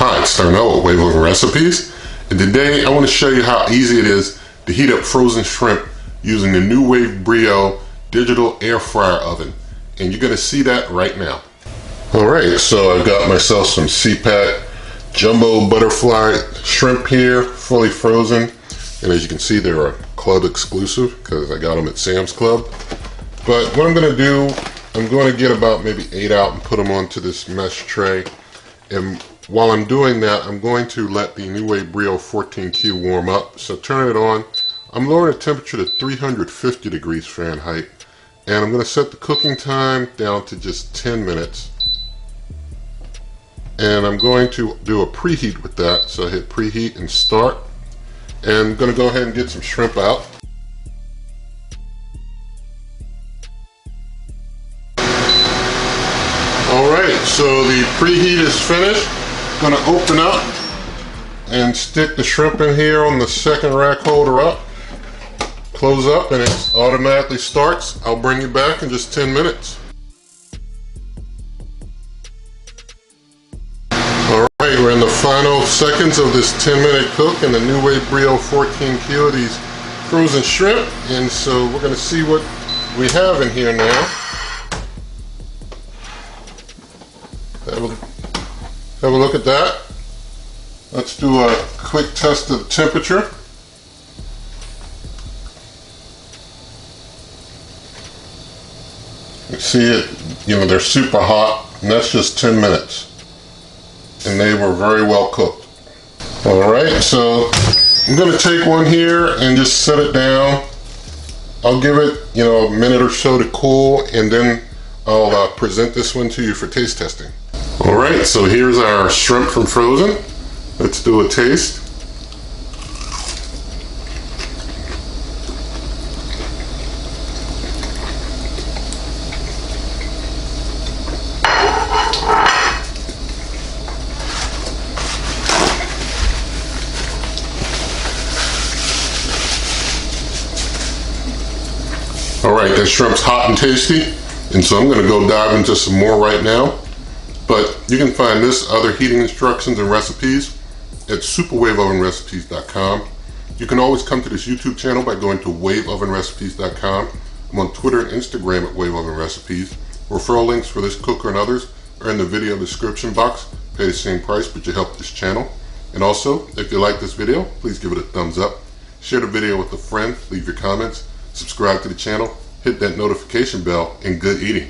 Hi, it's Starno at Wave Oven Recipes, and today I want to show you how easy it is to heat up frozen shrimp using the NuWave Brio digital air fryer oven, and you're going to see that right now. Alright, so I've got myself some CPAT jumbo butterfly shrimp here, fully frozen, and as you can see they're a club exclusive because I got them at Sam's Club. But what I'm going to do, I'm going to get about maybe 8 out and put them onto this mesh tray. And while I'm doing that, I'm going to let the NuWave Brio 14Q warm up. So turn it on. I'm lowering the temperature to 350 degrees Fahrenheit. And I'm going to set the cooking time down to just 10 minutes. And I'm going to do a preheat with that. So I hit preheat and start. And I'm going to go ahead and get some shrimp out. Alright, so the preheat is finished. I'm going to open up and stick the shrimp in here on the second rack holder up. Close up and it automatically starts. I'll bring you back in just 10 minutes. Alright, we're in the final seconds of this 10-minute cook in the NuWave Brio 14Q of these frozen shrimp. And so we're going to see what we have in here now. Have a look at that. Let's do a quick test of the temperature. You see it, they're super hot, and that's just 10 minutes. And they were very well cooked. Alright, so I'm going to take one here and just set it down. I'll give it, a minute or so to cool, and then I'll present this one to you for taste testing. Alright, so here's our shrimp from frozen. Let's do a taste. Alright, that shrimp's hot and tasty, and so I'm going to go dive into some more right now. But you can find this other heating instructions and recipes at superwaveovenrecipes.com. You can always come to this YouTube channel by going to waveovenrecipes.com. I'm on Twitter and Instagram at waveovenrecipes. Referral links for this cooker and others are in the video description box. Pay the same price, but you help this channel. And also, if you like this video, please give it a thumbs up. Share the video with a friend, leave your comments, subscribe to the channel, hit that notification bell, and good eating.